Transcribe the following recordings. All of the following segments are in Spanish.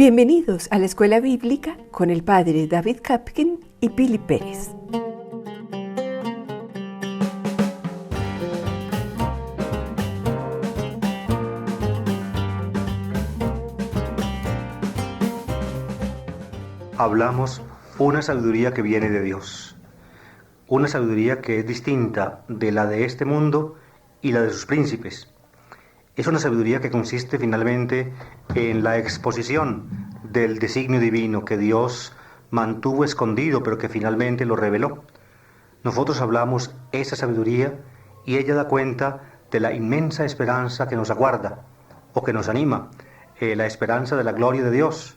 Bienvenidos a la Escuela Bíblica con el Padre David Kapkin y Pili Pérez. Hablamos una sabiduría que viene de Dios, una sabiduría que es distinta de la de este mundo y la de sus príncipes. Es una sabiduría que consiste finalmente en la exposición del designio divino que Dios mantuvo escondido, pero que finalmente lo reveló. Nosotros hablamos esa sabiduría y ella da cuenta de la inmensa esperanza que nos aguarda o que nos anima, la esperanza de la gloria de Dios,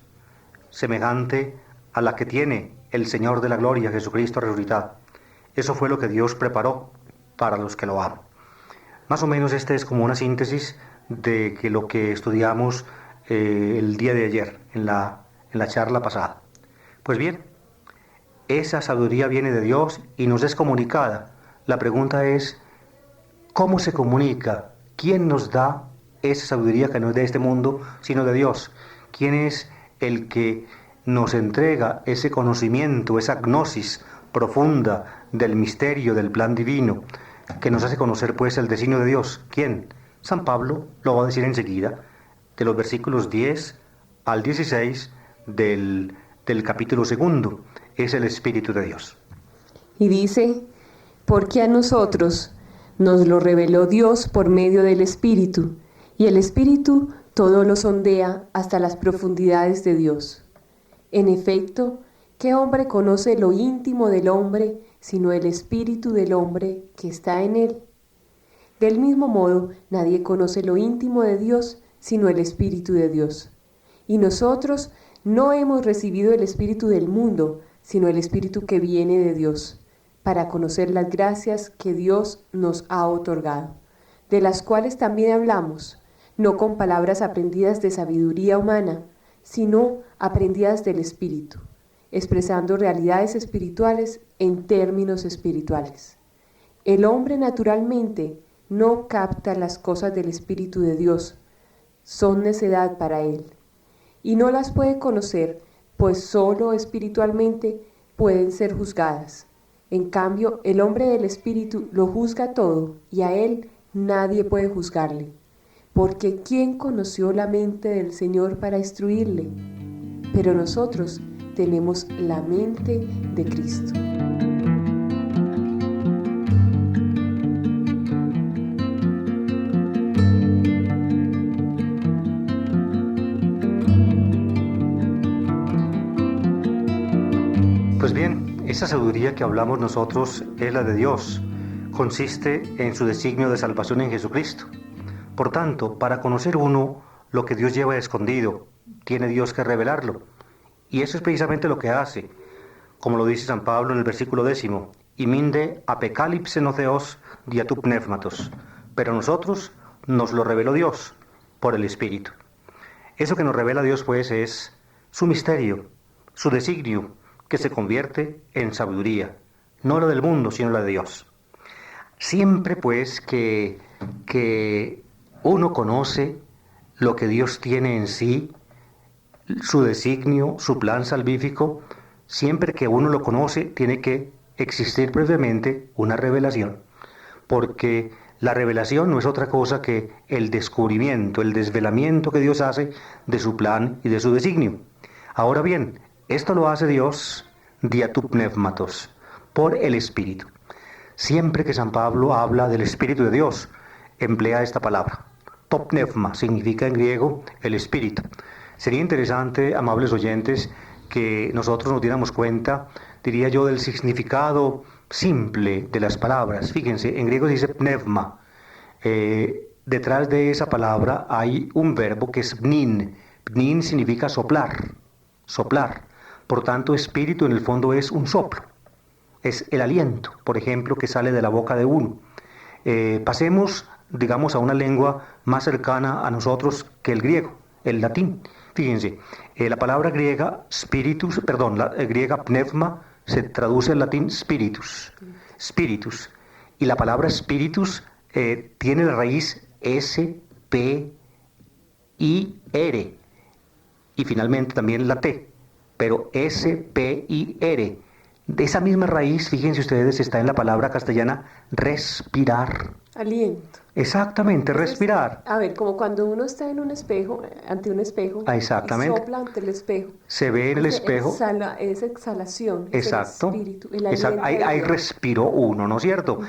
semejante a la que tiene el Señor de la gloria, Jesucristo resucitado. Eso fue lo que Dios preparó para los que lo aman. Más o menos este es como una síntesis de lo que estudiamos el día de ayer, en la charla pasada. Pues bien, esa sabiduría viene de Dios y nos es comunicada. La pregunta es, ¿cómo se comunica? ¿Quién nos da esa sabiduría que no es de este mundo, sino de Dios? ¿Quién es el que nos entrega ese conocimiento, esa gnosis profunda del misterio, del plan divino, que nos hace conocer pues el designio de Dios? ¿Quién? San Pablo lo va a decir enseguida, de los versículos 10 al 16 del capítulo 2, es el Espíritu de Dios. Y dice, porque a nosotros nos lo reveló Dios por medio del Espíritu, y el Espíritu todo lo sondea hasta las profundidades de Dios. En efecto, ¿qué hombre conoce lo íntimo del hombre, sino el espíritu del hombre que está en él? Del mismo modo, nadie conoce lo íntimo de Dios, sino el Espíritu de Dios. Y nosotros no hemos recibido el espíritu del mundo, sino el Espíritu que viene de Dios, para conocer las gracias que Dios nos ha otorgado, de las cuales también hablamos, no con palabras aprendidas de sabiduría humana, sino aprendidas del Espíritu, expresando realidades espirituales en términos espirituales. El hombre naturalmente no capta las cosas del Espíritu de Dios, son necedad para él, y no las puede conocer, pues solo espiritualmente pueden ser juzgadas. En cambio, el hombre del Espíritu lo juzga todo, y a él nadie puede juzgarle. Porque ¿quién conoció la mente del Señor para instruirle? Pero nosotros tenemos la mente de Cristo. Pues bien, esa sabiduría que hablamos nosotros es la de Dios. Consiste en su designio de salvación en Jesucristo. Por tanto, para conocer uno lo que Dios lleva escondido, tiene Dios que revelarlo. Y eso es precisamente lo que hace, como lo dice San Pablo en el versículo 10, «Iminde apocalipse no theos dia tu pneumatos». Pero a nosotros nos lo reveló Dios por el Espíritu. Eso que nos revela Dios, pues, es su misterio, su designio, que se convierte en sabiduría, no la del mundo, sino la de Dios. Siempre, pues, que uno conoce lo que Dios tiene en sí, su designio, su plan salvífico, siempre que uno lo conoce, tiene que existir previamente una revelación, porque la revelación no es otra cosa que el descubrimiento, el desvelamiento que Dios hace de su plan y de su designio. Ahora bien, esto lo hace Dios dia tu pneumatos, por el Espíritu. Siempre que San Pablo habla del Espíritu de Dios, emplea esta palabra. To pneuma significa en griego el Espíritu. Sería interesante, amables oyentes, que nosotros nos diéramos cuenta, diría yo, del significado simple de las palabras. Fíjense, en griego se dice pneuma. Detrás de esa palabra hay un verbo que es pnin. Pnin significa soplar, soplar. Por tanto, espíritu en el fondo es un soplo. Es el aliento, por ejemplo, que sale de la boca de uno. Pasemos, digamos, a una lengua más cercana a nosotros que el griego, el latín. Fíjense, la palabra griega griega pneuma se traduce al latín spiritus, spiritus. Y la palabra spiritus tiene la raíz S-P-I-R. y finalmente también la T, pero S-P-I-R. De esa misma raíz, fíjense ustedes, está en la palabra castellana respirar. Aliento. Exactamente, Entonces, respirar. a ver, como cuando uno está en un espejo, ante un espejo, Exactamente. y sopla ante el espejo. Se ve en el Ese espejo. Exhala, esa exhalación, Exacto. es el espíritu, el Exacto. aliento Ahí de Dios. respiró uno, ¿no es cierto?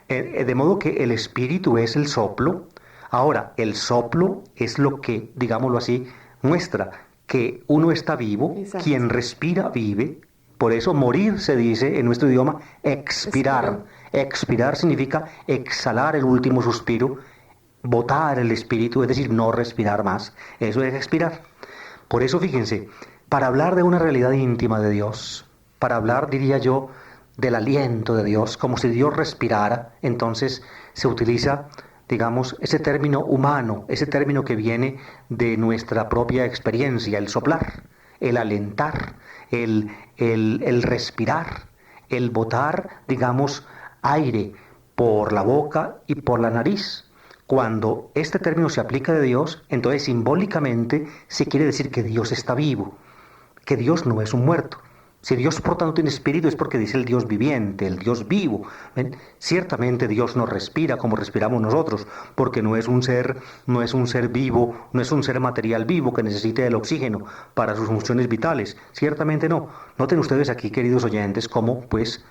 De modo que el espíritu es el soplo. Ahora, el soplo es lo que, digámoslo así, muestra que uno está vivo, Exacto. quien respira vive. Por eso morir se dice en nuestro idioma expirar. Expiro. Expirar significa exhalar el último suspiro, botar el espíritu, es decir, no respirar más. Eso es expirar. Por eso, fíjense, para hablar de una realidad íntima de Dios, para hablar, diría yo, del aliento de Dios, como si Dios respirara, entonces se utiliza, digamos, ese término humano, ese término que viene de nuestra propia experiencia, el soplar, el alentar, el respirar, el botar, digamos, aire por la boca y por la nariz. Cuando este término se aplica de Dios, entonces simbólicamente se quiere decir que Dios está vivo, que Dios no es un muerto. Si Dios por tanto tiene espíritu es porque dice el Dios viviente, el Dios vivo. ¿Ven? Ciertamente Dios no respira como respiramos nosotros, porque no es un ser vivo, no es un ser material vivo que necesite el oxígeno para sus funciones vitales. Ciertamente no. Noten ustedes aquí, queridos oyentes, cómo pues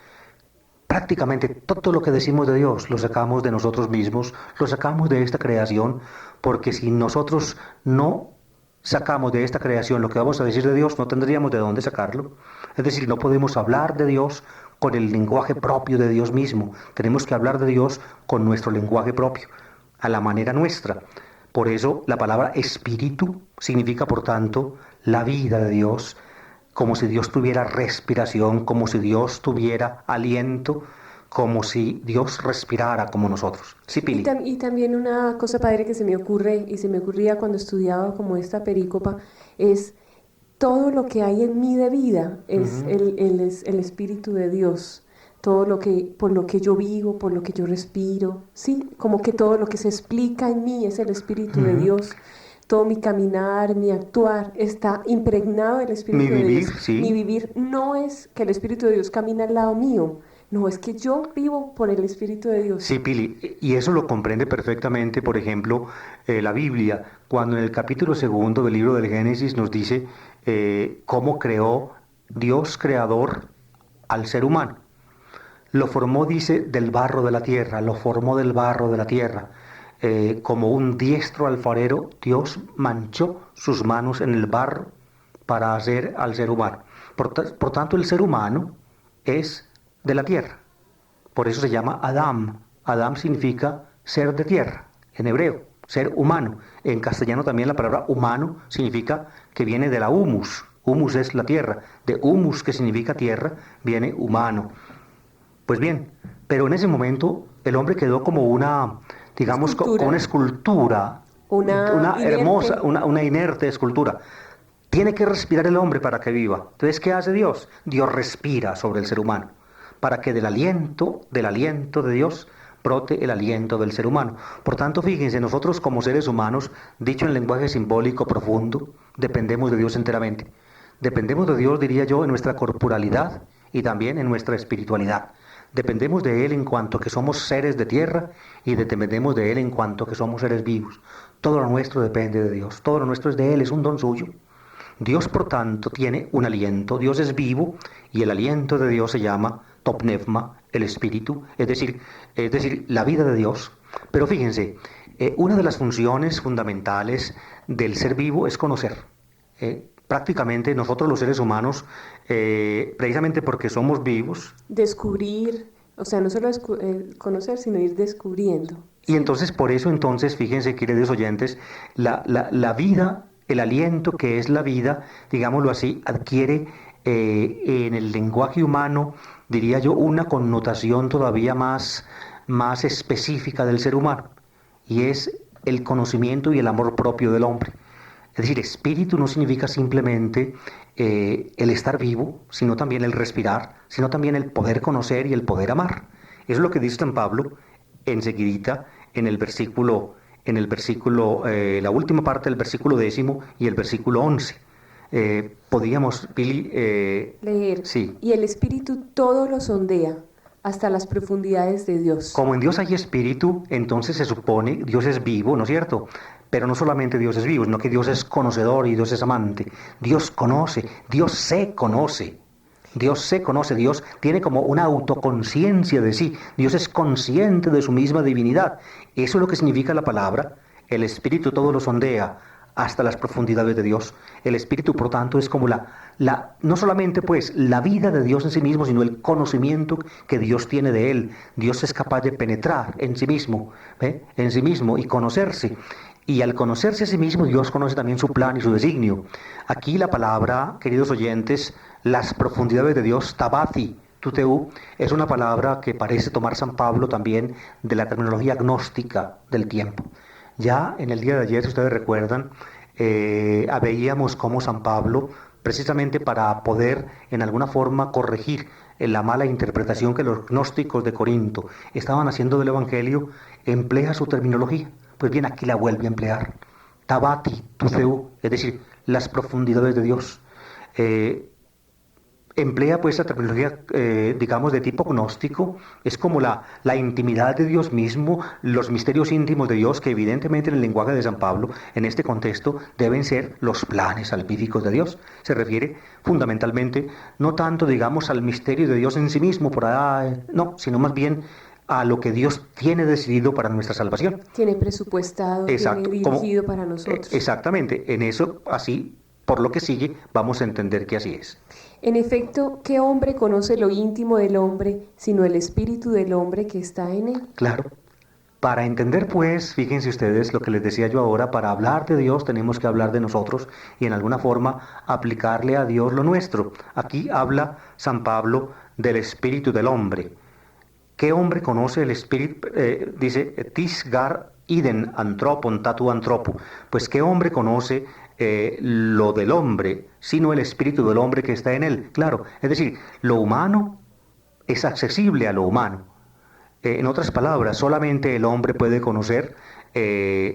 prácticamente todo lo que decimos de Dios lo sacamos de nosotros mismos, lo sacamos de esta creación, porque si nosotros no sacamos de esta creación lo que vamos a decir de Dios, no tendríamos de dónde sacarlo. Es decir, no podemos hablar de Dios con el lenguaje propio de Dios mismo. Tenemos que hablar de Dios con nuestro lenguaje propio, a la manera nuestra. Por eso la palabra espíritu significa, por tanto, la vida de Dios, como si Dios tuviera respiración, como si Dios tuviera aliento, como si Dios respirara como nosotros. Sí, Pili. Y también una cosa, padre, que se me ocurre y se me ocurría cuando estudiaba como esta perícopa, es todo lo que hay en mí de vida, es el Espíritu de Dios. Todo lo que, por lo que yo vivo, por lo que yo respiro, ¿sí? Como que todo lo que se explica en mí es el Espíritu de Dios. Todo mi caminar, mi actuar está impregnado del Espíritu de Dios. Sí. Mi vivir no es que el Espíritu de Dios camina al lado mío, no, es que yo vivo por el Espíritu de Dios. Sí, Pili, y eso lo comprende perfectamente, por ejemplo, la Biblia, cuando en el capítulo 2 del libro del Génesis nos dice cómo creó Dios creador al ser humano. Lo formó, dice, del barro de la tierra, lo formó del barro de la tierra. Como un diestro alfarero, Dios manchó sus manos en el barro para hacer al ser humano. Por tanto, el ser humano es de la tierra. Por eso se llama Adam. Adam significa ser de tierra, en hebreo, ser humano. En castellano también la palabra humano significa que viene de la humus. Humus es la tierra. De humus, que significa tierra, viene humano. Pues bien, pero en ese momento el hombre quedó como una, digamos, como una escultura, una hermosa, una inerte escultura. Tiene que respirar el hombre para que viva. Entonces, ¿qué hace Dios? Dios respira sobre el ser humano, para que del aliento de Dios brote el aliento del ser humano. Por tanto, fíjense, nosotros como seres humanos, dicho en lenguaje simbólico profundo, dependemos de Dios enteramente. Dependemos de Dios, diría yo, en nuestra corporalidad y también en nuestra espiritualidad. Dependemos de Él en cuanto que somos seres de tierra y dependemos de Él en cuanto que somos seres vivos. Todo lo nuestro depende de Dios, todo lo nuestro es de Él, es un don suyo. Dios, por tanto, tiene un aliento, Dios es vivo y el aliento de Dios se llama topnefma, el espíritu, es decir, la vida de Dios. Pero fíjense, una de las funciones fundamentales del ser vivo es conocer. Prácticamente nosotros los seres humanos, precisamente porque somos vivos, descubrir, o sea, no solo conocer, sino ir descubriendo. Y entonces, por eso, fíjense, queridos oyentes, la vida, el aliento que es la vida, digámoslo así, adquiere en el lenguaje humano, diría yo, una connotación todavía más específica del ser humano, y es el conocimiento y el amor propio del hombre. Es decir, espíritu no significa simplemente el estar vivo, sino también el respirar, sino también el poder conocer y el poder amar. Eso es lo que dice San Pablo enseguidita en el versículo, la última parte del versículo 10 y el versículo 11. Podríamos, Pili, Leer. sí. Y el Espíritu todo lo sondea hasta las profundidades de Dios. Como en Dios hay espíritu, entonces se supone Dios es vivo, ¿no es cierto? Pero no solamente Dios es vivo, sino que Dios es conocedor y Dios es amante. Dios conoce, Dios se conoce. Dios se conoce, Dios tiene como una autoconciencia de sí. Dios es consciente de su misma divinidad. Eso es lo que significa la palabra. El Espíritu todo lo sondea hasta las profundidades de Dios. El Espíritu, por tanto, es como no solamente pues la vida de Dios en sí mismo, sino el conocimiento que Dios tiene de Él. Dios es capaz de penetrar en sí mismo, en sí mismo y conocerse. Y al conocerse a sí mismo, Dios conoce también su plan y su designio. Aquí la palabra, queridos oyentes, las profundidades de Dios, tabati, tuteu, es una palabra que parece tomar San Pablo también de la terminología gnóstica del tiempo. Ya en el día de ayer, si ustedes recuerdan, veíamos cómo San Pablo, precisamente para poder en alguna forma corregir la mala interpretación que los gnósticos de Corinto estaban haciendo del Evangelio, emplea su terminología. Pues bien, aquí la vuelve a emplear. Tabati, tuteu, es decir, las profundidades de Dios. Emplea pues la terminología, digamos, de tipo gnóstico. Es como la intimidad de Dios mismo, los misterios íntimos de Dios, que evidentemente en el lenguaje de San Pablo, en este contexto, deben ser los planes salvíficos de Dios. Se refiere fundamentalmente, no tanto, digamos, al misterio de Dios en sí mismo, por allá, no, sino más bien a lo que Dios tiene decidido para nuestra salvación. Tiene presupuestado, Exacto, tiene dirigido para nosotros. Exactamente, en eso, así, por lo que sigue, vamos a entender que así es. En efecto, ¿qué hombre conoce lo íntimo del hombre, sino el espíritu del hombre que está en él? Claro. Para entender, pues, fíjense ustedes lo que les decía yo ahora, para hablar de Dios tenemos que hablar de nosotros y en alguna forma aplicarle a Dios lo nuestro. Aquí habla San Pablo del espíritu del hombre. ¿Qué hombre conoce el espíritu? Dice, tisgar iden antropon tatu antropu. Pues ¿qué hombre conoce lo del hombre, sino el espíritu del hombre que está en él? Claro, es decir, lo humano es accesible a lo humano. En otras palabras, solamente el hombre puede conocer,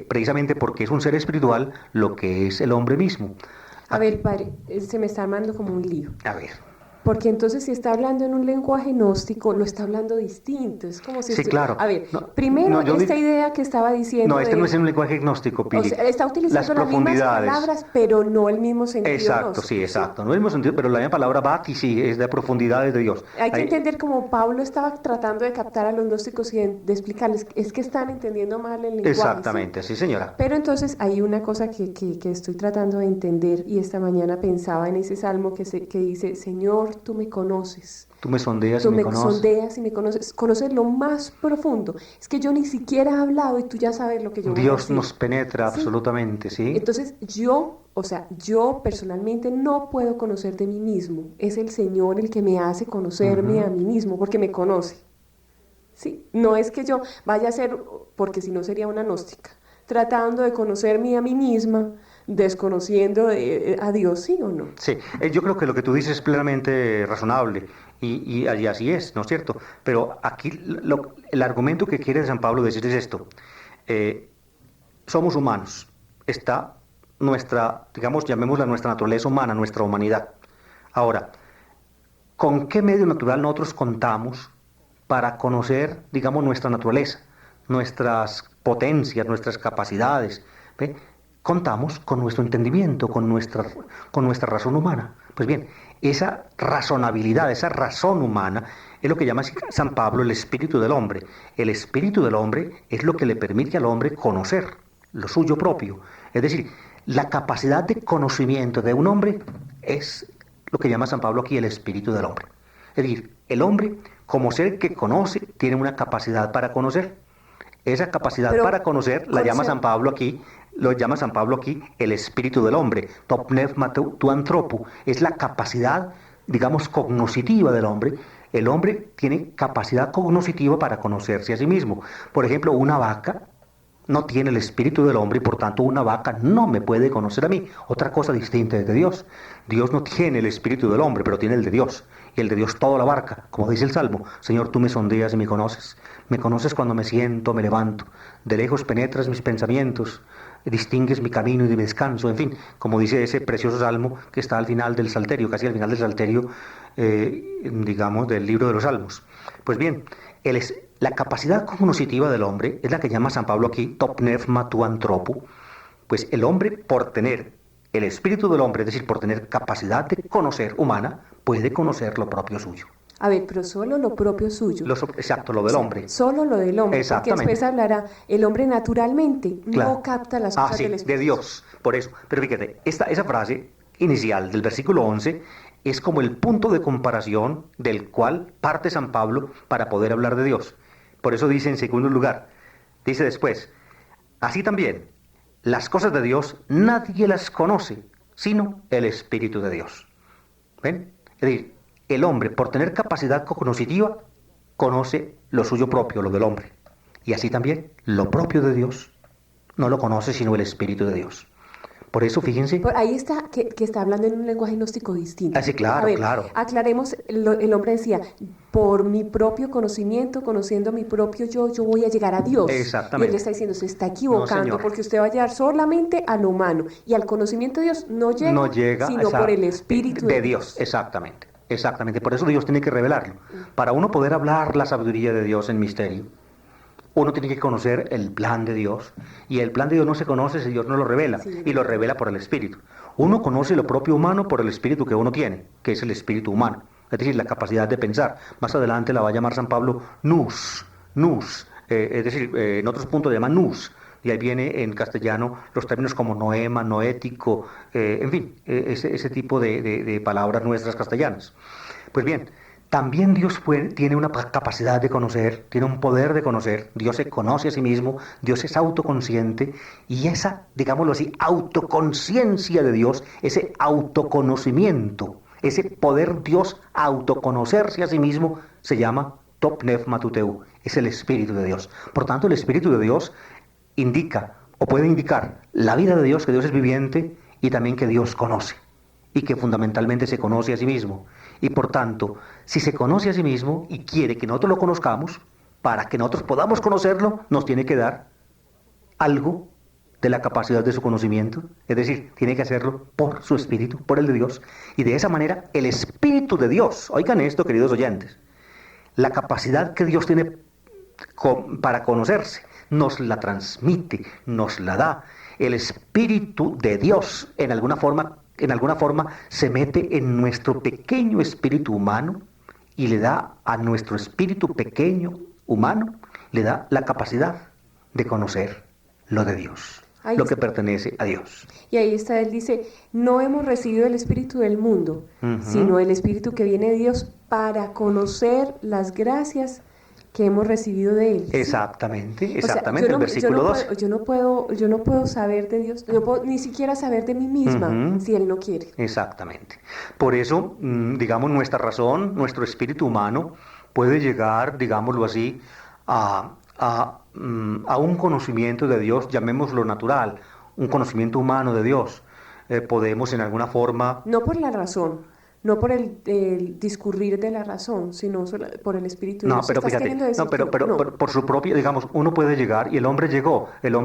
precisamente porque es un ser espiritual, lo que es el hombre mismo. A ver, padre, se me está armando como un lío. A ver. Porque entonces si está hablando en un lenguaje gnóstico, lo está hablando distinto. Es como si... Sí, claro. A ver, No, primero no, esta idea que estaba diciendo... No, este no es un lenguaje gnóstico, Pili. O sea, está utilizando las mismas palabras, pero no el mismo sentido. Exacto, gnóstico, sí, exacto. No el mismo sentido, pero la misma palabra bati sí, es de profundidades de Dios. Hay que entender como Pablo estaba tratando de captar a los gnósticos y de explicarles, es que están entendiendo mal el lenguaje. Exactamente, sí, señora. Pero entonces hay una cosa que estoy tratando de entender y esta mañana pensaba en ese salmo que dice, Señor, tú me conoces. Tú me sondeas Tú y me me conoces. sondeas y me conoces lo más profundo. Es que yo ni siquiera he hablado y tú ya sabes lo que yo voy a Dios decir. nos penetra ¿Sí? absolutamente, ¿sí? Entonces yo personalmente no puedo conocer de mí mismo. Es el Señor el que me hace conocerme a mí mismo, porque me conoce. ¿Sí? No es que yo vaya a ser, porque si no sería una gnóstica, tratando de conocerme a mí misma, desconociendo a Dios, ¿sí o no? Sí, yo creo que lo que tú dices es plenamente razonable y así es, ¿no es cierto? Pero aquí el argumento que quiere San Pablo decir es esto. Somos humanos, está nuestra, digamos, llamémosla nuestra naturaleza humana, nuestra humanidad. Ahora, ¿con qué medio natural nosotros contamos para conocer, digamos, nuestra naturaleza, nuestras potencias, nuestras capacidades? ¿Ve? Contamos con nuestro entendimiento, con nuestra razón humana. Pues bien, esa razonabilidad, esa razón humana, es lo que llama San Pablo el espíritu del hombre. El espíritu del hombre es lo que le permite al hombre conocer lo suyo propio. Es decir, la capacidad de conocimiento de un hombre es lo que llama San Pablo aquí el espíritu del hombre. Es decir, el hombre, como ser que conoce, tiene una capacidad para conocer. Esa capacidad para conocer la llama San Pablo aquí, lo llama San Pablo aquí el espíritu del hombre, topnevma tu antropu, es la capacidad, digamos, cognoscitiva del hombre. El hombre tiene capacidad cognoscitiva para conocerse a sí mismo. Por ejemplo, una vaca no tiene el espíritu del hombre y por tanto una vaca no me puede conocer a mí. Otra cosa distinta es de Dios. Dios no tiene el espíritu del hombre, pero tiene el de Dios. Y el de Dios todo lo abarca, como dice el Salmo. Señor, tú me sondeas y me conoces. Me conoces cuando me siento, me levanto. De lejos penetras mis pensamientos. distingues mi camino y mi descanso, en fin, como dice ese precioso salmo que está al final del Salterio, casi al final del Salterio, digamos, del libro de los Salmos. Pues bien, la capacidad cognoscitiva del hombre es la que llama San Pablo aquí, top pneuma tu anthropo, pues el hombre, por tener el espíritu del hombre, es decir, por tener capacidad de conocer humana, puede conocer lo propio suyo. A ver, pero solo lo propio suyo. Exacto, lo del hombre. Solo lo del hombre, porque después hablará, el hombre naturalmente no capta las cosas del espíritu. De Dios, por eso. Pero fíjate, esa frase inicial del versículo 11 es como el punto de comparación del cual parte San Pablo para poder hablar de Dios. Por eso dice en segundo lugar, dice después, así también, las cosas de Dios nadie las conoce, sino el Espíritu de Dios. ¿Ven? Es decir, el hombre, por tener capacidad cognoscitiva, conoce lo suyo propio, lo del hombre. Y así también, lo propio de Dios no lo conoce sino el Espíritu de Dios. Por eso, fíjense... Por ahí está, que está hablando en un lenguaje gnóstico distinto. Sí, claro, claro. Aclaremos, el hombre decía, por mi propio conocimiento, conociendo mi propio yo voy a llegar a Dios. Exactamente. Y él está diciendo, se está equivocando, porque usted va a llegar solamente a lo humano. Y al conocimiento de Dios no llega sino por el Espíritu de Dios. Exactamente, exactamente. Por eso Dios tiene que revelarlo. Para uno poder hablar la sabiduría de Dios en misterio, uno tiene que conocer el plan de Dios, y el plan de Dios no se conoce si Dios no lo revela, y lo revela por el Espíritu. Uno conoce lo propio humano por el Espíritu que uno tiene, que es el Espíritu humano, es decir, la capacidad de pensar. Más adelante la va a llamar San Pablo nous, es decir, en otros puntos le llama nous, y ahí viene en castellano los términos como noema, noético, en fin, ese tipo de palabras nuestras castellanas. Pues bien, también Dios tiene una capacidad de conocer, tiene un poder de conocer. Dios se conoce a sí mismo, Dios es autoconsciente, y esa, digámoslo así, autoconciencia de Dios, ese autoconocimiento, ese poder Dios autoconocerse a sí mismo, se llama top pneuma tu teu, es el Espíritu de Dios. Por tanto, el Espíritu de Dios indica, o puede indicar, la vida de Dios, que Dios es viviente, y también que Dios conoce, y que fundamentalmente se conoce a sí mismo. Y por tanto, si se conoce a sí mismo y quiere que nosotros lo conozcamos, para que nosotros podamos conocerlo, nos tiene que dar algo de la capacidad de su conocimiento, es decir, tiene que hacerlo por su Espíritu, por el de Dios, y de esa manera el Espíritu de Dios, oigan esto, queridos oyentes, la capacidad que Dios tiene para conocerse, nos la transmite, nos la da. El Espíritu de Dios, en alguna forma se mete en nuestro pequeño espíritu humano y le da a nuestro espíritu pequeño humano, le da la capacidad de conocer lo de Dios, lo que pertenece a Dios. Y ahí está, él dice, no hemos recibido el espíritu del mundo, sino el espíritu que viene de Dios para conocer las gracias que hemos recibido de él. Exactamente, ¿Sí? exactamente, el versículo 2. Yo no puedo saber de Dios, no puedo ni siquiera saber de mí misma si él no quiere. Exactamente. Por eso, digamos, nuestra razón, nuestro espíritu humano puede llegar, digámoslo así, a un conocimiento de Dios, llamémoslo natural, un conocimiento humano de Dios. Podemos en alguna forma... No por la razón, no por el discurrir de la razón, sino por el Espíritu de Dios. Pero fíjate, pero por su propio, digamos, uno puede llegar, y el hombre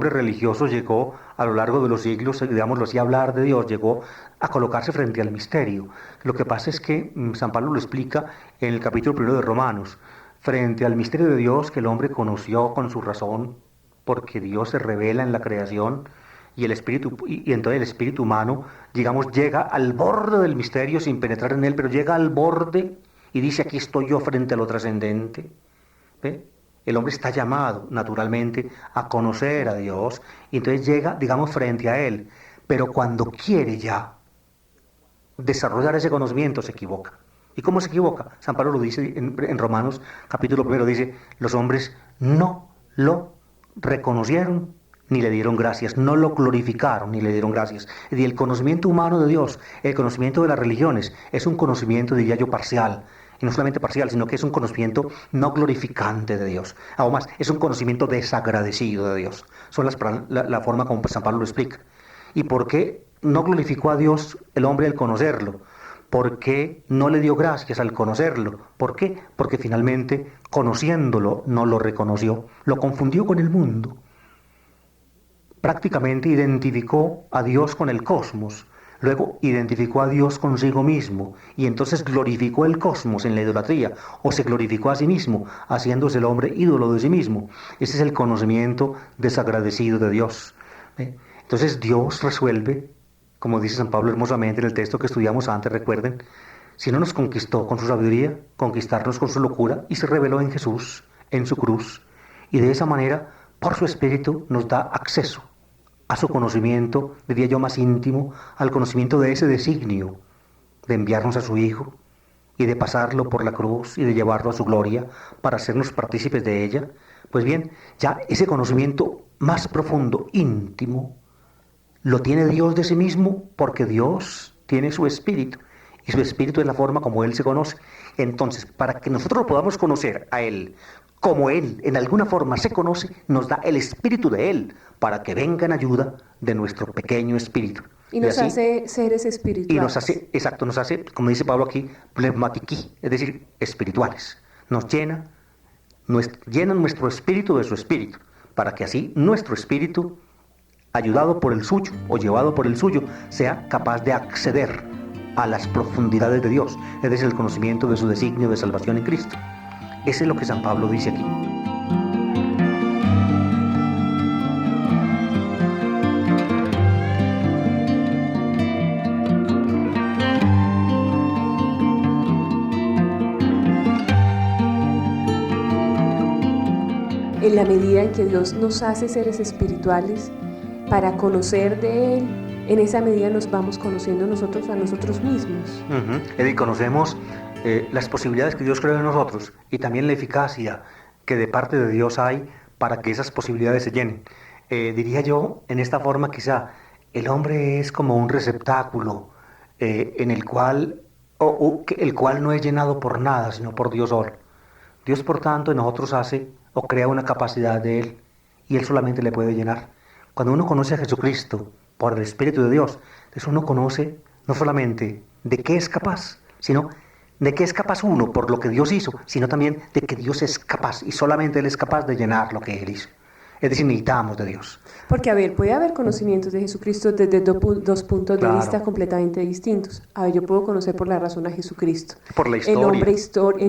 religioso llegó a lo largo de los siglos, digámoslo así, a hablar de Dios, llegó a colocarse frente al misterio. Lo que pasa es que San Pablo lo explica en el capítulo 1 de Romanos, frente al misterio de Dios que el hombre conoció con su razón, porque Dios se revela en la creación, y entonces el espíritu humano, digamos, llega al borde del misterio sin penetrar en él, pero llega al borde y dice, aquí estoy yo frente a lo trascendente. ¿Ve? El hombre está llamado, naturalmente, a conocer a Dios, y entonces llega, digamos, frente a él, pero cuando quiere ya desarrollar ese conocimiento, se equivoca. ¿Y cómo se equivoca? San Pablo lo dice en Romanos, capítulo 1, dice, los hombres no lo reconocieron ni le dieron gracias, no lo glorificaron ni le dieron gracias. Y el conocimiento humano de Dios, el conocimiento de las religiones, es un conocimiento, diría yo, parcial. Y no solamente parcial, sino que es un conocimiento no glorificante de Dios. Aún más, es un conocimiento desagradecido de Dios. Son la forma como San Pablo lo explica. ¿Y por qué no glorificó a Dios el hombre al conocerlo? ¿Por qué no le dio gracias al conocerlo? ¿Por qué? Porque finalmente, conociéndolo, no lo reconoció. Lo confundió con el mundo. prácticamente identificó a Dios con el cosmos, luego identificó a Dios consigo mismo y entonces glorificó el cosmos en la idolatría o se glorificó a sí mismo, haciéndose el hombre ídolo de sí mismo. Ese es el conocimiento desagradecido de Dios. Entonces Dios resuelve, como dice San Pablo hermosamente en el texto que estudiamos antes, recuerden, si no nos conquistó con su sabiduría, conquistarnos con su locura y se reveló en Jesús, en su cruz, y de esa manera, por su Espíritu, nos da acceso a su conocimiento, diría yo, más íntimo, al conocimiento de ese designio de enviarnos a su Hijo y de pasarlo por la cruz y de llevarlo a su gloria para hacernos partícipes de ella. Pues bien, ya ese conocimiento más profundo, íntimo, lo tiene Dios de sí mismo porque Dios tiene su Espíritu y su Espíritu es la forma como Él se conoce. Entonces, para que nosotros lo podamos conocer a Él como Él en alguna forma se conoce, nos da el Espíritu de Él para que venga en ayuda de nuestro pequeño espíritu. Y nos hace seres espirituales. Y nos hace, exacto, nos hace, como dice Pablo aquí, pneumatiki, es decir, espirituales. Nos llena nuestro espíritu de su espíritu, para que así nuestro espíritu, ayudado por el suyo o llevado por el suyo, sea capaz de acceder a las profundidades de Dios, es decir, el conocimiento de su designio de salvación en Cristo. Eso es lo que San Pablo dice aquí. En la medida en que Dios nos hace seres espirituales, para conocer de Él, en esa medida nos vamos conociendo nosotros a nosotros mismos. Es decir, conocemos las posibilidades que Dios creó en nosotros y también la eficacia que de parte de Dios hay para que esas posibilidades se llenen. Diría yo, en esta forma quizá, el hombre es como un receptáculo en el cual, el cual no es llenado por nada, sino por Dios solo. Dios, por tanto, en nosotros hace o crea una capacidad de Él y Él solamente le puede llenar. Cuando uno conoce a Jesucristo por el Espíritu de Dios, entonces uno conoce no solamente de qué es capaz, sino de qué es capaz uno por lo que Dios hizo, sino también de que Dios es capaz y solamente Él es capaz de llenar lo que Él hizo. Es decir, necesitamos de Dios. Porque, a ver, puede haber conocimientos de Jesucristo desde dos puntos de vista completamente distintos. A ver, yo puedo conocer por la razón a Jesucristo. Por la historia. El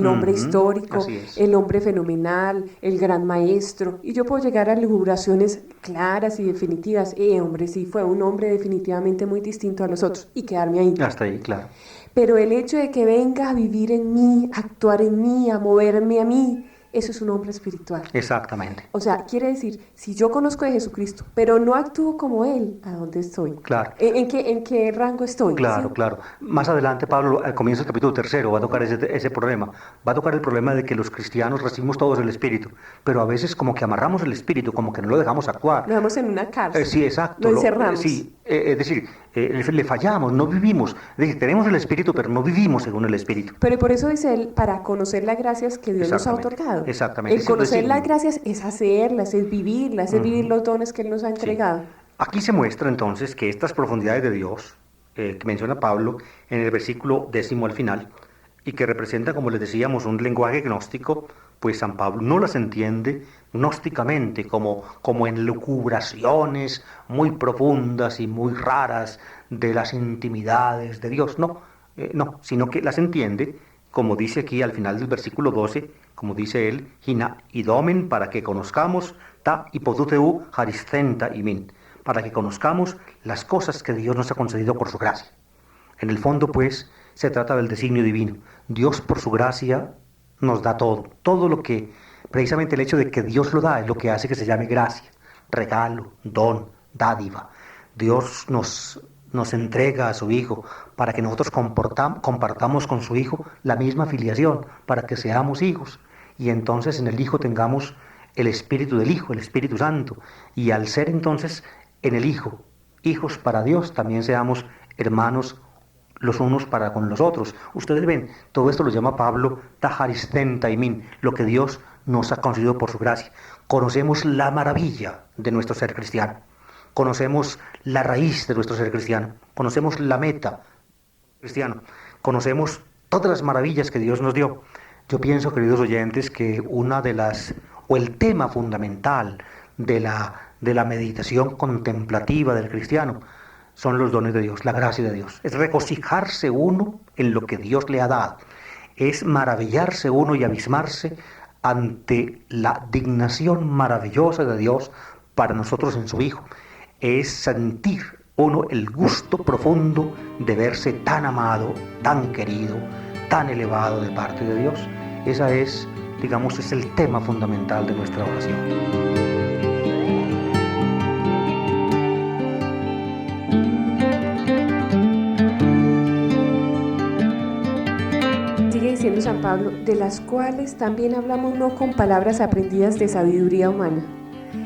hombre histórico, el hombre fenomenal, el gran maestro. Y yo puedo llegar a lucubraciones claras y definitivas. Hombre, sí, fue un hombre definitivamente muy distinto a los otros. Y quedarme ahí. Hasta ahí, claro. Pero el hecho de que venga a vivir en mí, a actuar en mí, a moverme a mí, eso es un hombre espiritual. Exactamente. O sea, quiere decir, si yo conozco de Jesucristo, pero no actúo como Él, ¿a dónde estoy? Claro. ¿En qué rango estoy? Claro, ¿sí? Claro. Más adelante, Pablo, al comienzo del capítulo 3, va a tocar ese problema. Va a tocar el problema de que los cristianos recibimos todos el Espíritu, pero a veces como que amarramos el Espíritu, como que no lo dejamos actuar. Lo dejamos en una cárcel. Sí, exacto. Lo encerramos. Sí, es decir, le fallamos, no vivimos. Es decir, tenemos el Espíritu, pero no vivimos según el Espíritu. Pero por eso dice él, para conocer las gracias que Dios nos ha otorgado. Exactamente. El conocer las gracias es hacerlas, es vivirlas, es vivir los dones que Él nos ha entregado. Sí. Aquí se muestra entonces que estas profundidades de Dios, que menciona Pablo en el versículo 10 al final, y que representan, como les decíamos, un lenguaje gnóstico, pues San Pablo no las entiende gnósticamente, como en lucubraciones muy profundas y muy raras de las intimidades de Dios. No, sino que las entiende, como dice aquí al final del versículo 12, como dice él, hina idomen, para que conozcamos ta hipoduteu haristenta imin, para que conozcamos las cosas que Dios nos ha concedido por su gracia. En el fondo, pues, se trata del designio divino. Dios, por su gracia, nos da todo lo que, precisamente el hecho de que Dios lo da, es lo que hace que se llame gracia, regalo, don, dádiva. Dios nos entrega a su Hijo para que nosotros compartamos con su Hijo la misma filiación, para que seamos hijos. Y entonces en el Hijo tengamos el Espíritu del Hijo, el Espíritu Santo. Y al ser entonces en el Hijo, hijos para Dios, también seamos hermanos los unos para con los otros. Ustedes ven, todo esto lo llama Pablo taharistentaimin, lo que Dios nos ha concedido por su gracia. Conocemos la maravilla de nuestro ser cristiano. Conocemos la raíz de nuestro ser cristiano. Conocemos la meta cristiano. Conocemos todas las maravillas que Dios nos dio. Yo pienso, queridos oyentes, que el tema fundamental de de la meditación contemplativa del cristiano, son los dones de Dios, la gracia de Dios. Es regocijarse uno en lo que Dios le ha dado. Es maravillarse uno y abismarse ante la dignación maravillosa de Dios para nosotros en su Hijo. Es sentir uno el gusto profundo de verse tan amado, tan querido, tan elevado de parte de Dios. Esa es, digamos, es el tema fundamental de nuestra oración. Sigue diciendo San Pablo, de las cuales también hablamos no con palabras aprendidas de sabiduría humana,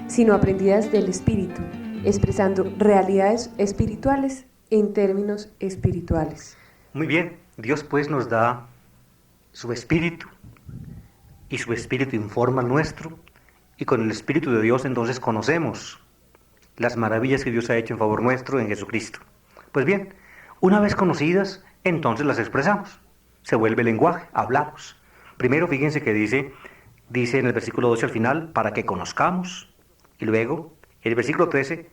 sino aprendidas del Espíritu, expresando realidades espirituales en términos espirituales. Muy bien, Dios pues nos da su Espíritu, y su Espíritu informa al nuestro, y con el Espíritu de Dios entonces conocemos las maravillas que Dios ha hecho en favor nuestro en Jesucristo. Pues bien, una vez conocidas, entonces las expresamos. Se vuelve lenguaje, hablamos. Primero, fíjense que dice en el versículo 12 al final, para que conozcamos. Y luego, en el versículo 13,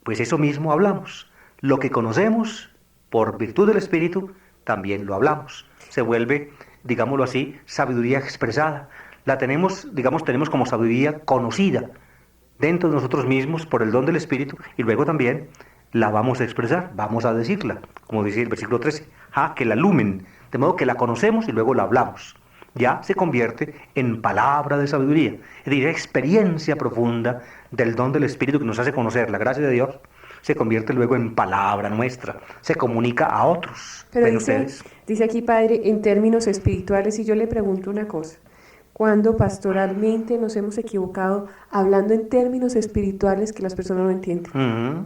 pues eso mismo hablamos. Lo que conocemos, por virtud del Espíritu, también lo hablamos. Se vuelve, digámoslo así, sabiduría expresada. La tenemos como sabiduría conocida dentro de nosotros mismos por el don del Espíritu, y luego también la vamos a expresar, vamos a decirla, como dice el versículo 13, que la lumen, de modo que la conocemos y luego la hablamos. Ya se convierte en palabra de sabiduría, es decir, experiencia profunda del don del Espíritu que nos hace conocer la gracia de Dios, se convierte luego en palabra nuestra, se comunica a otros. Pero ustedes. dice aquí, Padre, en términos espirituales, y yo le pregunto una cosa, ¿cuándo pastoralmente nos hemos equivocado hablando en términos espirituales que las personas no entienden? Uh-huh.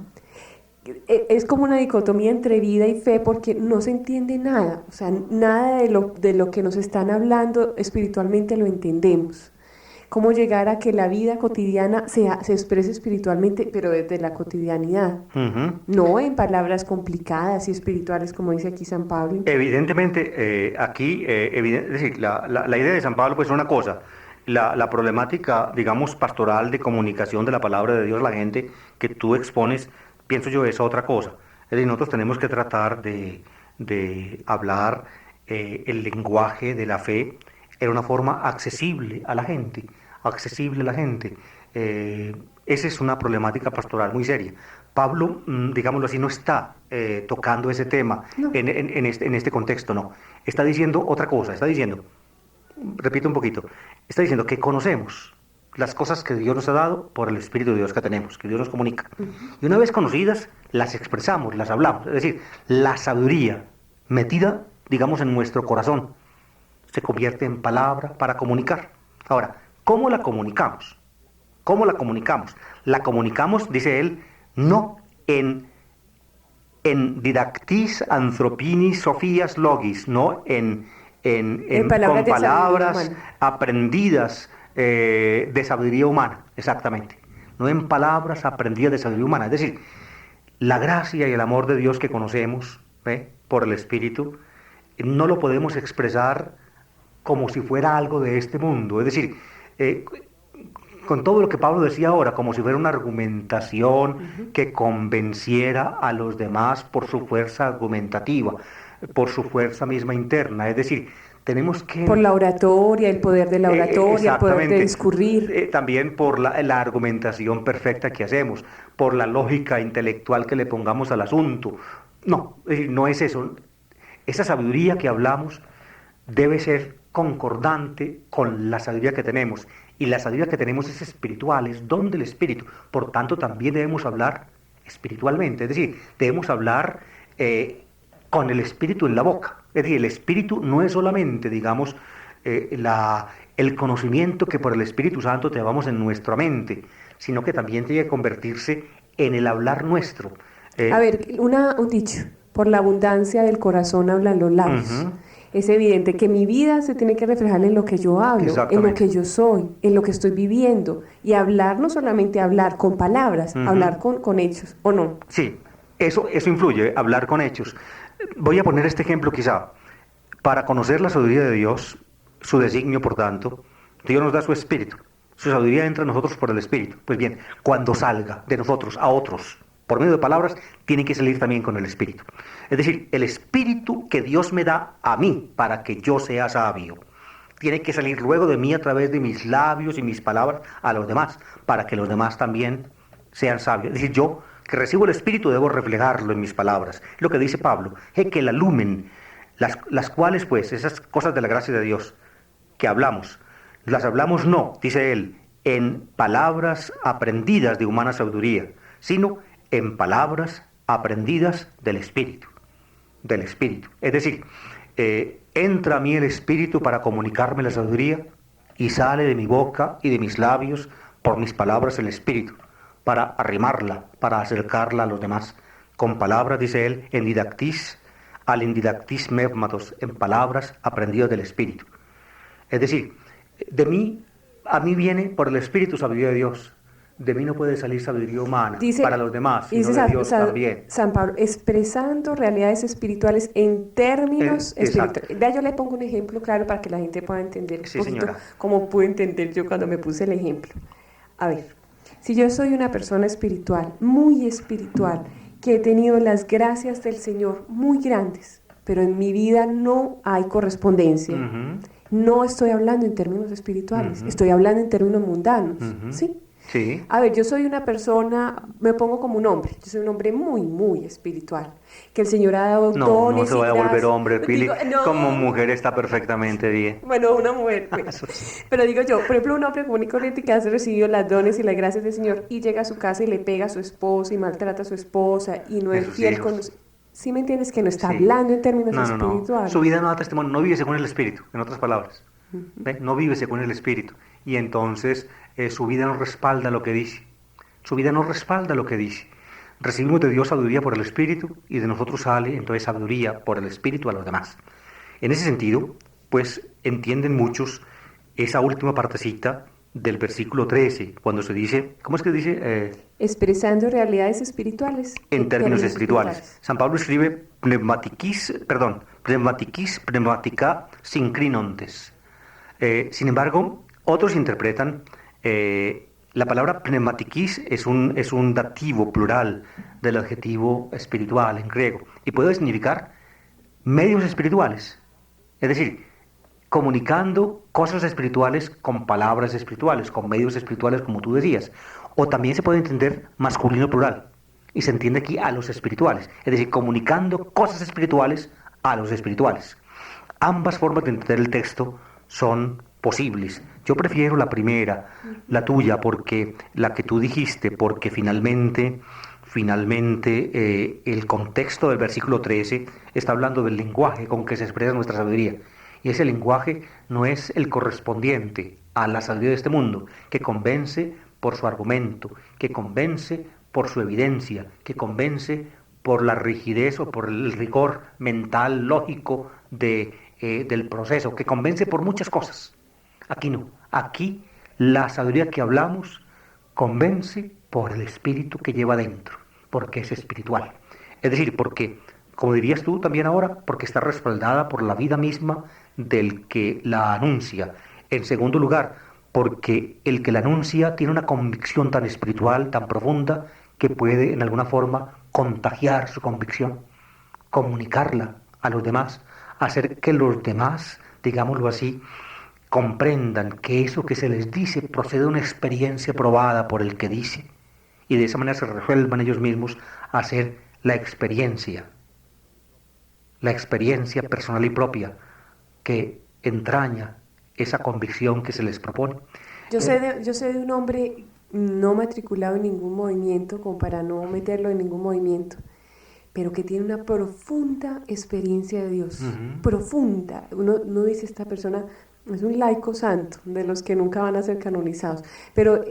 Es como una dicotomía entre vida y fe porque no se entiende nada, o sea, nada de lo que nos están hablando espiritualmente lo entendemos. Cómo llegar a que la vida cotidiana se exprese espiritualmente, pero desde la cotidianidad, no en palabras complicadas y espirituales como dice aquí San Pablo. Evidentemente, aquí, es decir, la idea de San Pablo pues es una cosa, la problemática, digamos, pastoral de comunicación de la palabra de Dios a la gente que tú expones, pienso yo, es otra cosa. Es decir, nosotros tenemos que tratar de hablar el lenguaje de la fe en una forma accesible a la gente, esa es una problemática pastoral muy seria. Pablo, digámoslo así, no está tocando ese tema en este contexto, no. Está diciendo otra cosa, repito un poquito, está diciendo que conocemos las cosas que Dios nos ha dado por el Espíritu de Dios que tenemos, que Dios nos comunica. Y una vez conocidas, las expresamos, las hablamos. Es decir, la sabiduría metida, digamos, en nuestro corazón, se convierte en palabra para comunicar. Ahora, ¿cómo la comunicamos? La comunicamos, dice él, no en didactis, anthropinis, sophias, logis, no con palabras aprendidas de sabiduría humana, exactamente, no en palabras aprendidas de sabiduría humana. Es decir, la gracia y el amor de Dios que conocemos por el Espíritu, no lo podemos expresar como si fuera algo de este mundo, es decir, con todo lo que Pablo decía ahora, como si fuera una argumentación que convenciera a los demás por su fuerza argumentativa, por su fuerza misma interna, es decir, tenemos que... Por la oratoria, el poder de la oratoria, el poder de discurrir. También por la argumentación perfecta que hacemos, por la lógica intelectual que le pongamos al asunto. No, no es eso. Esa sabiduría que hablamos debe ser concordante con la sabiduría que tenemos. Y la sabiduría que tenemos es espiritual, es don del Espíritu. Por tanto, también debemos hablar espiritualmente. Es decir, debemos hablar con el Espíritu en la boca. Es decir, el Espíritu no es solamente, digamos, el conocimiento que por el Espíritu Santo llevamos en nuestra mente, sino que también tiene que convertirse en el hablar nuestro. A ver, un dicho, por la abundancia del corazón hablan los labios. Es evidente que mi vida se tiene que reflejar en lo que yo hablo, en lo que yo soy, en lo que estoy viviendo. Y hablar, no solamente hablar con palabras, hablar con hechos, ¿o no? Sí, eso influye, hablar con hechos. Voy a poner este ejemplo quizá. Para conocer la sabiduría de Dios, su designio, por tanto, Dios nos da su Espíritu su sabiduría entra en nosotros por el Espíritu. Pues bien, cuando salga de nosotros a otros por medio de palabras, tiene que salir también con el Espíritu. Es decir, el Espíritu que Dios me da a mí para que yo sea sabio, tiene que salir luego de mí a través de mis labios y mis palabras a los demás, para que los demás también sean sabios. Es decir, yo que recibo el Espíritu debo reflejarlo en mis palabras. Lo que dice Pablo, es que la lumen, las cuales pues, esas cosas de la gracia de Dios que hablamos, las hablamos no, dice él, en palabras aprendidas de humana sabiduría, sino en palabras aprendidas del Espíritu, del Espíritu. Es decir, entra a mí el Espíritu para comunicarme la sabiduría y sale de mi boca y de mis labios por mis palabras el Espíritu, para arrimarla, para acercarla a los demás. Con palabras, dice él, en didactis, al indidactis mevmatos, en palabras aprendidas del Espíritu. Es decir, de mí, a mí viene por el Espíritu sabiduría de Dios. De mí no puede salir sabiduría humana para los demás, sino de Dios también. San Pablo, expresando realidades espirituales en términos espirituales. Vea, yo le pongo un ejemplo claro para que la gente pueda entender un poquito como pude entender yo cuando me puse el ejemplo. A ver, si yo soy una persona espiritual, muy espiritual, que he tenido las gracias del Señor muy grandes, pero en mi vida no hay correspondencia, no estoy hablando en términos espirituales, estoy hablando en términos mundanos, ¿sí? Sí. A ver, yo soy una persona, me pongo como un hombre, yo soy un hombre muy, muy espiritual, que el Señor ha dado dones. No se vaya a volver hombre, Pili, digo, no. Como mujer está perfectamente bien. Bueno, una mujer, pues. Pero digo yo, por ejemplo, un hombre común y corriente que ha recibido las dones y las gracias del Señor y llega a su casa y le pega a su esposa y maltrata a su esposa y no es fiel con los... ¿Sí me entiendes? Que no está hablando en términos espirituales. No. Su vida no da testimonio, no vive según el Espíritu, en otras palabras. No vive según el Espíritu. Y entonces su vida no respalda lo que dice. Su vida no respalda lo que dice. Recibimos de Dios sabiduría por el Espíritu y de nosotros sale entonces sabiduría por el Espíritu a los demás. En ese sentido, pues entienden muchos esa última partecita del versículo 13, cuando se dice, ¿cómo es que dice? Expresando realidades espirituales. En términos espirituales. San Pablo escribe pneumatica syncrinontes. Sin embargo, otros interpretan la palabra pneumatikis es un dativo plural del adjetivo espiritual en griego y puede significar medios espirituales, es decir, comunicando cosas espirituales con palabras espirituales, con medios espirituales como tú decías, o también se puede entender masculino plural y se entiende aquí a los espirituales, es decir, comunicando cosas espirituales a los espirituales. Ambas formas de entender el texto son posibles. Yo prefiero la primera, la tuya, porque la que tú dijiste, porque finalmente el contexto del versículo 13 está hablando del lenguaje con que se expresa nuestra sabiduría. Y ese lenguaje no es el correspondiente a la sabiduría de este mundo, que convence por su argumento, que convence por su evidencia, que convence por la rigidez o por el rigor mental, lógico del proceso, que convence por muchas cosas. Aquí no. Aquí la sabiduría que hablamos convence por el espíritu que lleva dentro, porque es espiritual. Es decir, porque, como dirías tú también ahora, porque está respaldada por la vida misma del que la anuncia. En segundo lugar, porque el que la anuncia tiene una convicción tan espiritual, tan profunda, que puede en alguna forma contagiar su convicción, comunicarla a los demás, hacer que los demás, digámoslo así, comprendan que eso que se les dice procede de una experiencia probada por el que dice, y de esa manera se resuelvan ellos mismos a hacer la experiencia personal y propia que entraña esa convicción que se les propone. Yo sé de un hombre no matriculado en ningún movimiento, como para no meterlo en ningún movimiento, pero que tiene una profunda experiencia de Dios, profunda. Uno dice, esta persona es un laico santo, de los que nunca van a ser canonizados, pero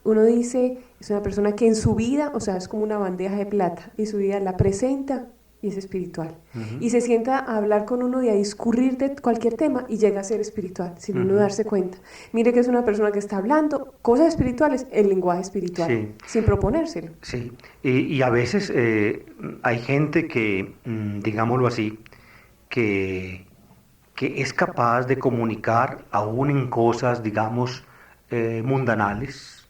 uno dice, es una persona que en su vida, o sea, es como una bandeja de plata, y su vida la presenta y es espiritual. Y se sienta a hablar con uno y a discurrir de cualquier tema y llega a ser espiritual, sin uno darse cuenta. Mire que es una persona que está hablando cosas espirituales, el lenguaje espiritual, sin proponérselo. Sí, y a veces hay gente que, digámoslo así, que es capaz de comunicar aún en cosas, digamos, mundanales,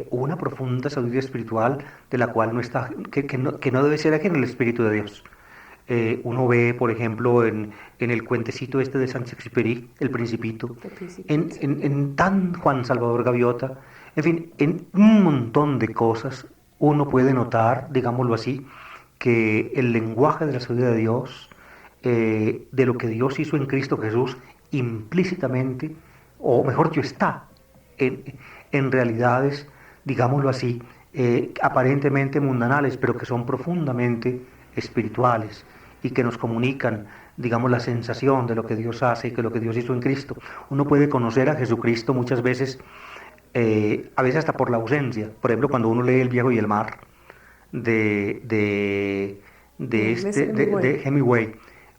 una profunda sabiduría espiritual de la cual no está, que no debe ser ajena al Espíritu de Dios. Uno ve, por ejemplo, en el cuentecito este de Saint-Exupéry, El Principito, en tan Juan Salvador Gaviota, en fin, en un montón de cosas uno puede notar, digámoslo así, que el lenguaje de la sabiduría de Dios, de lo que Dios hizo en Cristo Jesús, implícitamente, o mejor dicho, está en realidades, digámoslo así, aparentemente mundanales, pero que son profundamente espirituales y que nos comunican, digamos, la sensación de lo que Dios hace y que lo que Dios hizo en Cristo. Uno puede conocer a Jesucristo muchas veces, a veces hasta por la ausencia. Por ejemplo, cuando uno lee El Viejo y el Mar de Hemingway,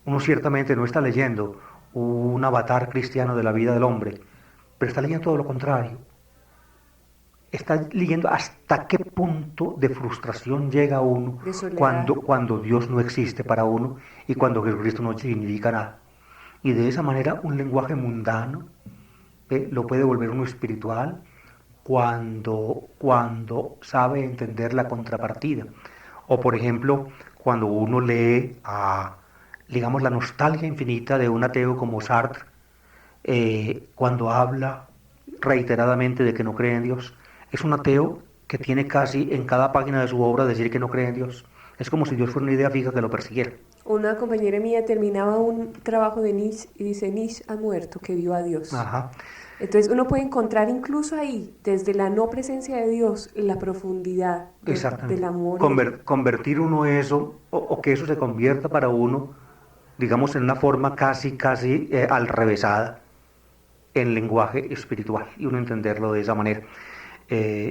uno ciertamente no está leyendo un avatar cristiano de la vida del hombre, pero está leyendo todo lo contrario. Está leyendo hasta qué punto de frustración llega uno cuando Dios no existe para uno y cuando Jesucristo no significa nada. Y de esa manera un lenguaje mundano lo puede volver uno espiritual cuando sabe entender la contrapartida. O por ejemplo, cuando uno lee digamos, la nostalgia infinita de un ateo como Sartre, cuando habla reiteradamente de que no cree en Dios. Es un ateo que tiene casi en cada página de su obra decir que no cree en Dios. Es como si Dios fuera una idea fija que lo persiguiera. Una compañera mía terminaba un trabajo de Nietzsche y dice: Nietzsche ha muerto, que vio a Dios. Ajá. Entonces uno puede encontrar incluso ahí, desde la no presencia de Dios, la profundidad del amor. Convertir uno eso, o que eso se convierta para uno, digamos, en una forma casi al revésada, en lenguaje espiritual, y uno entenderlo de esa manera.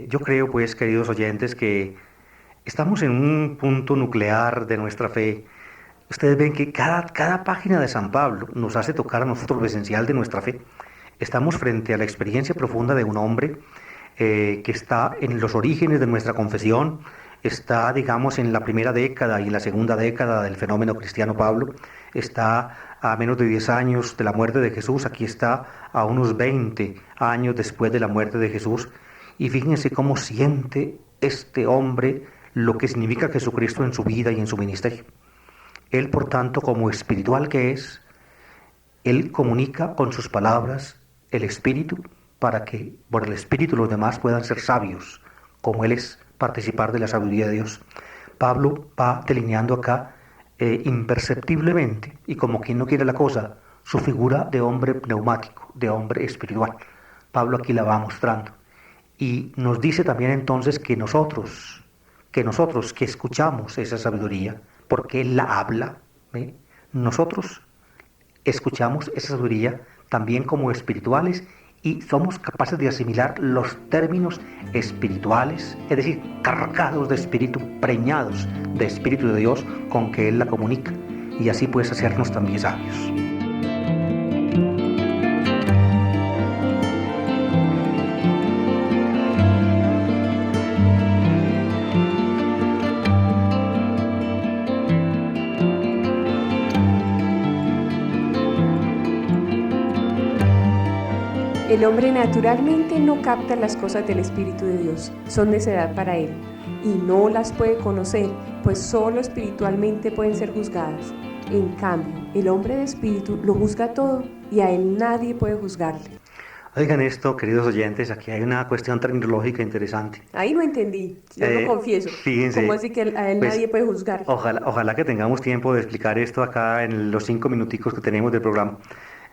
Yo creo, pues, queridos oyentes, que estamos en un punto nuclear de nuestra fe. Ustedes ven que cada página de San Pablo nos hace tocar a nosotros lo esencial de nuestra fe. Estamos frente a la experiencia profunda de un hombre que está en los orígenes de nuestra confesión, está, digamos, en la primera década y en la segunda década del fenómeno cristiano Pablo, está a menos de 10 años de la muerte de Jesús, aquí está a unos 20 años después de la muerte de Jesús, y fíjense cómo siente este hombre lo que significa Jesucristo en su vida y en su ministerio. Él, por tanto, como espiritual que es, él comunica con sus palabras el Espíritu para que por el Espíritu los demás puedan ser sabios, como él es, participar de la sabiduría de Dios. Pablo va delineando acá imperceptiblemente, y como quien no quiere la cosa, su figura de hombre pneumático, de hombre espiritual. Pablo aquí la va mostrando. Y nos dice también entonces que nosotros que escuchamos esa sabiduría, porque él la habla, nosotros escuchamos esa sabiduría también como espirituales y somos capaces de asimilar los términos espirituales, es decir, cargados de espíritu, preñados de espíritu de Dios con que él la comunica, y así pues hacernos también sabios. El hombre naturalmente no capta las cosas del Espíritu de Dios, son necedad para él, y no las puede conocer, pues solo espiritualmente pueden ser juzgadas. En cambio, el hombre de espíritu lo juzga todo, y a él nadie puede juzgarle. Oigan esto, queridos oyentes, aquí hay una cuestión terminológica interesante. Ahí no entendí, yo lo confieso. Fíjense, ¿Cómo así que a él pues, nadie puede juzgar? Ojalá que tengamos tiempo de explicar esto acá en los 5 minuticos que tenemos del programa.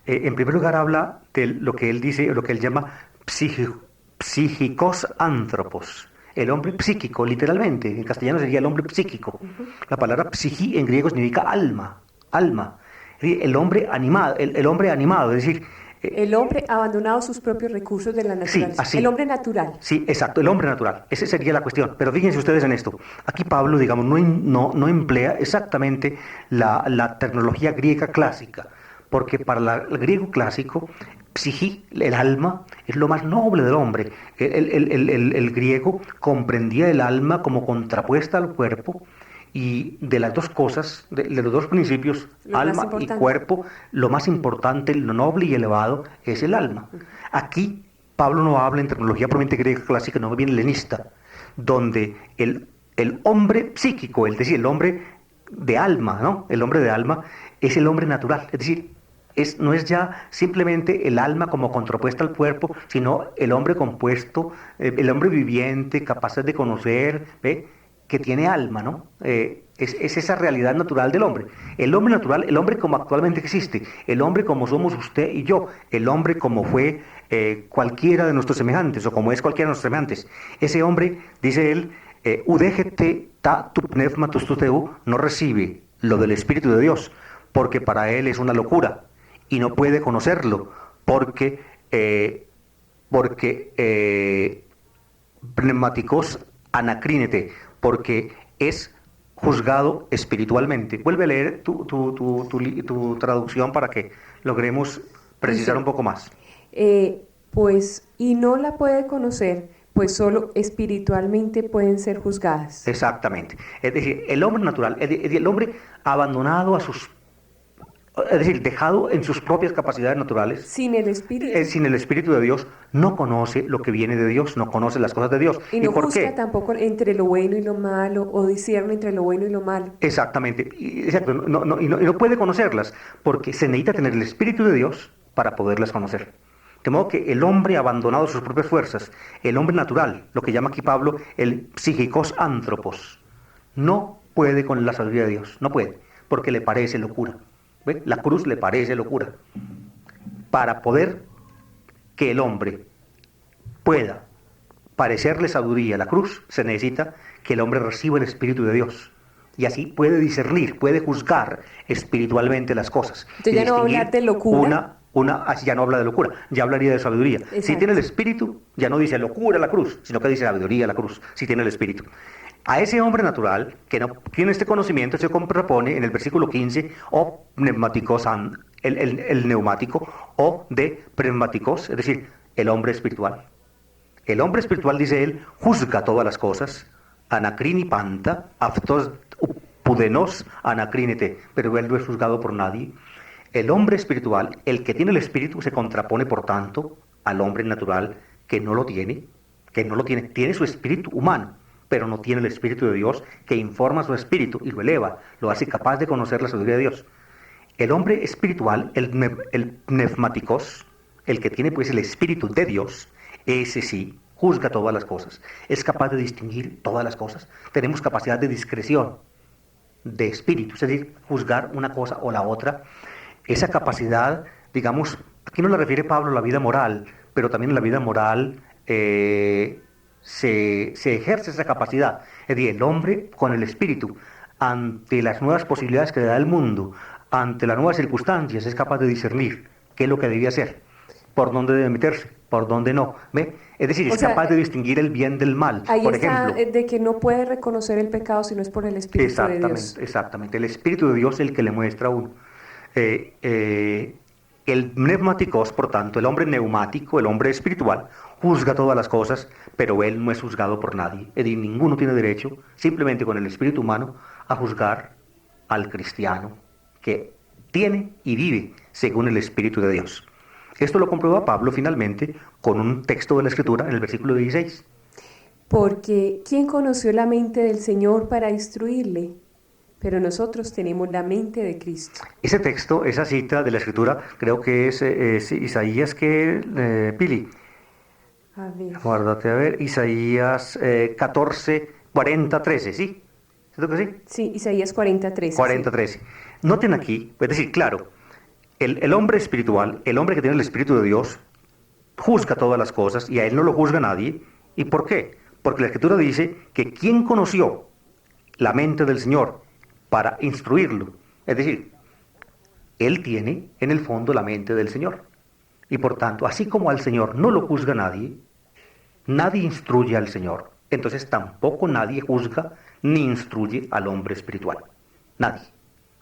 En primer lugar habla de lo que él dice, lo que él llama psíquicos anthropos, el hombre psíquico, literalmente, en castellano sería el hombre psíquico. La palabra psiqui en griego significa alma. El hombre animado, el hombre animado, es decir... el hombre abandonado sus propios recursos de la naturaleza. Sí, así. El hombre natural. Sí, exacto, el hombre natural. Esa sería la cuestión. Pero fíjense ustedes en esto. Aquí Pablo, digamos, no emplea exactamente la terminología griega clásica, porque para el griego clásico, psiqui, el alma, es lo más noble del hombre. El griego comprendía el alma como contrapuesta al cuerpo, y de las dos cosas, de los dos principios, alma y cuerpo, lo más importante, lo noble y elevado es el alma. Aquí Pablo no habla en terminología puramente griega clásica, no bien helenista, donde el hombre psíquico, es decir, el hombre de alma, ¿no? El hombre de alma es el hombre natural, es decir, no es ya simplemente el alma como contrapuesta al cuerpo, sino el hombre compuesto, el hombre viviente, capaz de conocer, ¿ve? Que tiene alma, ¿no? Es esa realidad natural del hombre. El hombre natural, el hombre como actualmente existe, el hombre como somos usted y yo, el hombre como fue cualquiera de nuestros semejantes, o como es cualquiera de nuestros semejantes. Ese hombre, dice él, udegete ta tu pneumatus tuteu, no recibe lo del Espíritu de Dios, porque para él es una locura, y no puede conocerlo, porque pneumáticos anacrine, porque es juzgado espiritualmente. Vuelve a leer tu traducción para que logremos precisar un poco más. Pues, y no la puede conocer, pues solo espiritualmente pueden ser juzgadas. Exactamente. Es decir, el hombre natural, el hombre abandonado a sus, es decir, dejado en sus propias capacidades naturales, Sin el Espíritu. sin el Espíritu de Dios, no conoce lo que viene de Dios, no conoce las cosas de Dios. Y no por juzga qué? tampoco entre lo bueno y lo malo, o discierne entre lo bueno y lo malo. Exactamente, exacto, y no puede conocerlas, porque se necesita tener el Espíritu de Dios para poderlas conocer. De modo que el hombre abandonado a sus propias fuerzas, el hombre natural, lo que llama aquí Pablo el psíquicos antropos, no puede con la sabiduría de Dios, no puede, porque le parece locura. ¿Ve? La cruz le parece locura. Para poder que el hombre pueda parecerle sabiduría a la cruz, se necesita que el hombre reciba el Espíritu de Dios. Y así puede discernir, puede juzgar espiritualmente las cosas. Entonces ya no va a hablar de locura. Así ya no habla de locura, ya hablaría de sabiduría. Exacto. Si tiene el Espíritu, ya no dice locura la cruz, sino que dice sabiduría la cruz, si tiene el Espíritu. A ese hombre natural, que no tiene este conocimiento, se propone en el versículo 15, o pneumáticos, el neumático, o de pneumáticos, es decir, el hombre espiritual. El hombre espiritual, dice él, juzga todas las cosas, anacrini panta, aftos pudenos anacrinete, pero él no es juzgado por nadie. El hombre espiritual, el que tiene el espíritu, se contrapone, por tanto, al hombre natural que no lo tiene, tiene su espíritu humano, pero no tiene el espíritu de Dios que informa su espíritu y lo eleva, lo hace capaz de conocer la sabiduría de Dios. El hombre espiritual, el pneumáticos, el que tiene pues el espíritu de Dios, ese sí, juzga todas las cosas, es capaz de distinguir todas las cosas. Tenemos capacidad de discreción, de espíritu, es decir, juzgar una cosa o la otra. Esa capacidad, digamos, aquí no le refiere Pablo a la vida moral, pero también en la vida moral se ejerce esa capacidad. Es decir, el hombre con el espíritu, ante las nuevas posibilidades que le da el mundo, ante las nuevas circunstancias, es capaz de discernir qué es lo que debía hacer, por dónde debe meterse, por dónde no. ¿Ve? Es decir, es capaz de distinguir el bien del mal. Ahí por está, ejemplo, de que no puede reconocer el pecado si no es por el Espíritu de Dios. Exactamente. El Espíritu de Dios es el que le muestra a uno. El pneumáticos, por tanto, el hombre neumático, el hombre espiritual, juzga todas las cosas, pero él no es juzgado por nadie. Es decir, ninguno tiene derecho, simplemente con el espíritu humano, a juzgar al cristiano que tiene y vive según el Espíritu de Dios. Esto lo comprueba Pablo finalmente con un texto de la Escritura en el versículo 16. Porque ¿quién conoció la mente del Señor para instruirle? Pero nosotros tenemos la mente de Cristo. Ese texto, esa cita de la Escritura, creo que es Isaías Pili. A ver. Guárdate, a ver, Isaías 14, 40, 13, ¿sí? ¿Cierto que sí? Sí, Isaías 40:13. 40, 13. Noten aquí, es decir, claro, el hombre espiritual, el hombre que tiene el Espíritu de Dios, juzga todas las cosas y a él no lo juzga nadie. ¿Y por qué? Porque la Escritura dice que ¿quién conoció la mente del Señor para instruirlo? Es decir, él tiene en el fondo la mente del Señor. Y por tanto, así como al Señor no lo juzga nadie, nadie instruye al Señor. Entonces tampoco nadie juzga ni instruye al hombre espiritual. Nadie.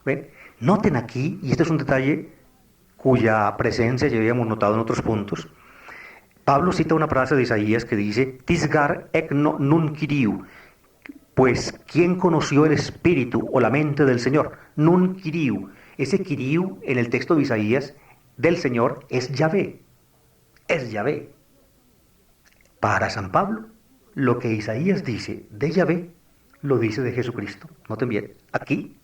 ¿Ven? Noten aquí, y este es un detalle cuya presencia ya habíamos notado en otros puntos, Pablo cita una frase de Isaías que dice, Tisgar ekno nun kiriu, pues ¿quién conoció el espíritu o la mente del Señor? Nun kiriu. Ese kiriu en el texto de Isaías del Señor es Yahvé. Es Yahvé. Para San Pablo, lo que Isaías dice de Yahvé, lo dice de Jesucristo. Noten bien, aquí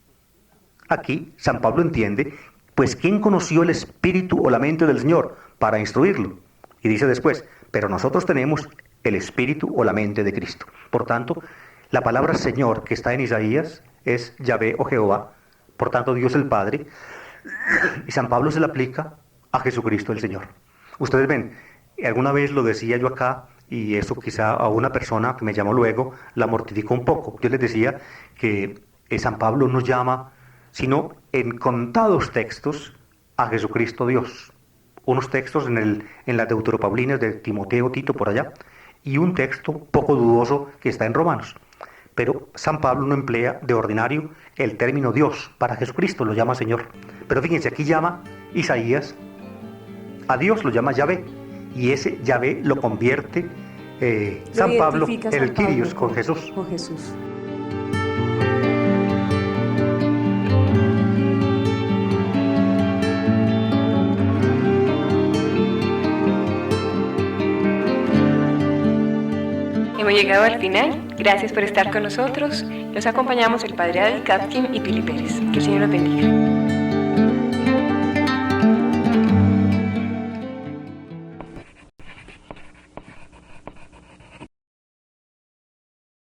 San Pablo entiende, pues ¿quién conoció el espíritu o la mente del Señor para instruirlo? Y dice después, pero nosotros tenemos el espíritu o la mente de Cristo. Por tanto, la palabra Señor que está en Isaías es Yahvé o Jehová, por tanto Dios el Padre, y San Pablo se le aplica a Jesucristo el Señor. Ustedes ven, alguna vez lo decía yo acá, y eso quizá a una persona que me llamó luego la mortificó un poco. Yo les decía que San Pablo nos llama, sino en contados textos, a Jesucristo Dios. Unos textos en las Deuteropaulinas de Timoteo, Tito, por allá, y un texto poco dudoso que está en Romanos. Pero San Pablo no emplea de ordinario el término Dios para Jesucristo, lo llama Señor. Pero fíjense, aquí llama Isaías, a Dios lo llama Yahvé, y ese Yahvé lo convierte San Pablo en el Kyrios con Jesús. Con Jesús. Hemos llegado al final. Gracias por estar con nosotros. Los acompañamos el Padre David Kapkin y Pili Pérez. Que el Señor los bendiga.